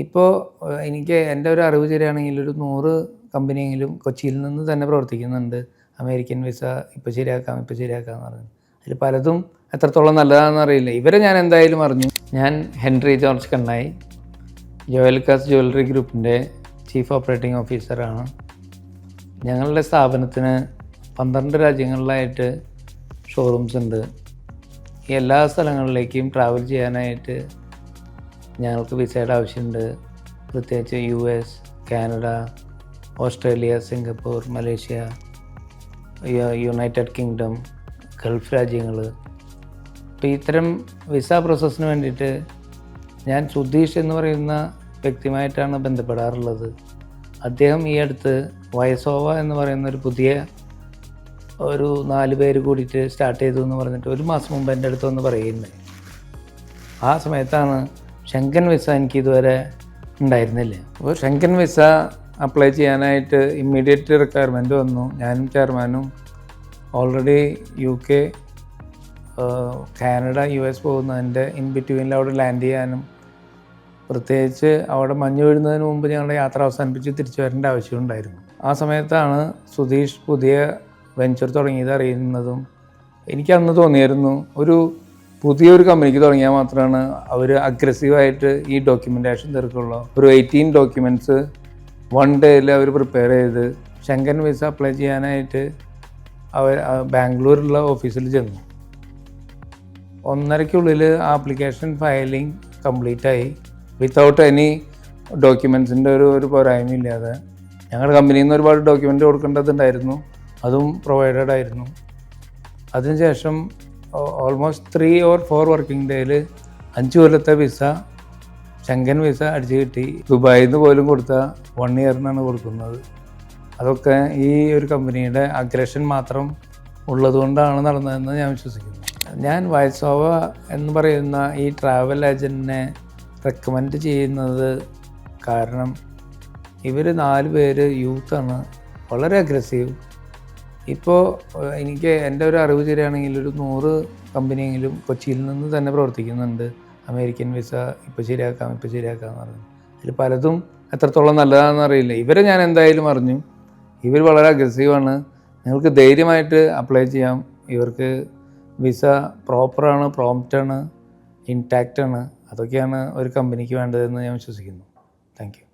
ഇപ്പോൾ എനിക്ക് എൻ്റെ ഒരു അറിവ് ശരിയാണെങ്കിൽ ഒരു 100 കമ്പനിയെങ്കിലും കൊച്ചിയിൽ നിന്ന് തന്നെ പ്രവർത്തിക്കുന്നുണ്ട്. അമേരിക്കൻ വിസ ഇപ്പോൾ ശരിയാക്കാം, ഇപ്പോൾ ശരിയാക്കാമെന്ന് പറഞ്ഞു. അതിൽ പലതും എത്രത്തോളം നല്ലതാണെന്ന് അറിയില്ല. ഇവരെ ഞാൻ എന്തായാലും അറിഞ്ഞു. ഞാൻ ഹെൻറി ജോർജ് കണ്ണായി, ജോയൽക്കാസ് ജ്വല്ലറി ഗ്രൂപ്പിൻ്റെ ചീഫ് ഓപ്പറേറ്റിംഗ് ഓഫീസറാണ്. ഞങ്ങളുടെ സ്ഥാപനത്തിന് 12 രാജ്യങ്ങളിലായിട്ട് ഷോറൂംസ് ഉണ്ട്. ഈ എല്ലാ സ്ഥലങ്ങളിലേക്കും ട്രാവൽ ചെയ്യാനായിട്ട് ഞങ്ങൾക്ക് വിസയുടെ ആവശ്യമുണ്ട്. പ്രത്യേകിച്ച് US, Canada, Australia, Singapore, Malaysia, United kingdom, Gulf രാജ്യങ്ങൾ. അപ്പോൾ ഇത്തരം വിസ പ്രോസസ്സിന് വേണ്ടിയിട്ട് ഞാൻ സുധീഷ് എന്ന് പറയുന്ന വ്യക്തിയുമായിട്ടാണ് ബന്ധപ്പെടാറുള്ളത്. അദ്ദേഹം ഈ അടുത്ത് വയസോവ എന്ന് പറയുന്ന ഒരു പുതിയ 4 പേര് കൂടിയിട്ട് സ്റ്റാർട്ട് ചെയ്തു എന്ന് പറഞ്ഞിട്ട് 1 മാസം മുമ്പ് എൻ്റെ അടുത്ത് വന്ന് പറയുന്നുണ്ട്. ആ സമയത്താണ് ഷെങ്കൻ വിസ എനിക്ക് ഇതുവരെ ഉണ്ടായിരുന്നില്ല. അപ്പോൾ ഷെങ്കൻ വിസ അപ്ലൈ ചെയ്യാനായിട്ട് ഇമ്മീഡിയറ്റ് റിക്വയർമെൻറ്റ് വന്നു. ഞാനും ചെയർമാനും ഓൾറെഡി UK, കാനഡ, US പോകുന്നതിൻ്റെ ഇൻ ബിറ്റ്വീനിൽ അവിടെ ലാൻഡ് ചെയ്യാനും പ്രത്യേകിച്ച് അവിടെ മഞ്ഞ് വീഴുന്നതിന് മുമ്പ് ഞങ്ങളുടെ യാത്ര അവസാനിപ്പിച്ച് തിരിച്ചു വരേണ്ട ആവശ്യമുണ്ടായിരുന്നു. ആ സമയത്താണ് സുധീഷ് പുതിയ വെഞ്ചർ തുടങ്ങിയത് അറിയുന്നതും. എനിക്കന്ന് തോന്നിയായിരുന്നു പുതിയൊരു കമ്പനിക്ക് തുടങ്ങിയാൽ മാത്രമാണ് അവർ അഗ്രസീവായിട്ട് ഈ ഡോക്യുമെൻറ്റേഷൻ തീർക്കുള്ളൂ. ഒരു 18 ഡോക്യുമെൻറ്റ്സ് 1 ഡേയിൽ അവർ പ്രിപ്പയർ ചെയ്ത് ഷെങ്കൻ വിസ അപ്ലൈ ചെയ്യാനായിട്ട് അവർ ബാംഗ്ലൂരിലുള്ള ഓഫീസിൽ ചെന്നു. 1.5-ക്കുള്ളിൽ ആപ്ലിക്കേഷൻ ഫയലിംഗ് കംപ്ലീറ്റ് ആയി, വിത്തൗട്ട് എനി ഡോക്യുമെൻറ്റ്സിൻ്റെ ഒരു പോരായ്മയില്ലാതെ. ഞങ്ങളുടെ കമ്പനിയിൽ നിന്ന് ഒരുപാട് ഡോക്യുമെൻ്റ് കൊടുക്കേണ്ടതുണ്ടായിരുന്നു, അതും പ്രൊവൈഡഡ് ആയിരുന്നു. അതിനുശേഷം ഓൾമോസ്റ്റ് 3 or 4 വർക്കിംഗ് ഡേയിൽ 5 കൊല്ലത്തെ വിസ, ഷെങ്കൻ വിസ അടിച്ചു കിട്ടി. ദുബായിൽ നിന്ന് പോലും കൊടുത്ത 1 ഇയറിനാണ് കൊടുക്കുന്നത്. അതൊക്കെ ഈ ഒരു കമ്പനിയുടെ അഗ്രഷൻ മാത്രം ഉള്ളതുകൊണ്ടാണ് നടന്നതെന്ന് ഞാൻ വിശ്വസിക്കുന്നു. ഞാൻ വയസോവ എന്ന് പറയുന്ന ഈ ട്രാവൽ ഏജൻറ്റിനെ റെക്കമെൻഡ് ചെയ്യുന്നത് കാരണം ഇവർ 4 പേര് യൂത്താണ്, വളരെ അഗ്രസീവ്. ഇപ്പോൾ എനിക്ക് എൻ്റെ ഒരു അറിവ് ശരിയാണെങ്കിൽ ഒരു 100 കമ്പനിയെങ്കിലും കൊച്ചിയിൽ നിന്ന് തന്നെ പ്രവർത്തിക്കുന്നുണ്ട്. അമേരിക്കൻ വിസ ഇപ്പോൾ ശരിയാക്കാം, ഇപ്പോൾ ശരിയാക്കാമെന്ന് പറഞ്ഞു. അതിൽ പലതും എത്രത്തോളം നല്ലതാണെന്ന് അറിയില്ല. ഇവരെ ഞാൻ എന്തായാലും അറിഞ്ഞു. ഇവർ വളരെ അഗ്രസീവാണ്. നിങ്ങൾക്ക് ധൈര്യമായിട്ട് അപ്ലൈ ചെയ്യാം. ഇവർക്ക് വിസ പ്രോപ്പറാണ്, പ്രോംപ്റ്റാണ്, ഇൻടാക്റ്റാണ്. അതൊക്കെയാണ് ഒരു കമ്പനിക്ക് വേണ്ടതെന്ന് ഞാൻ വിശ്വസിക്കുന്നു. Thank you.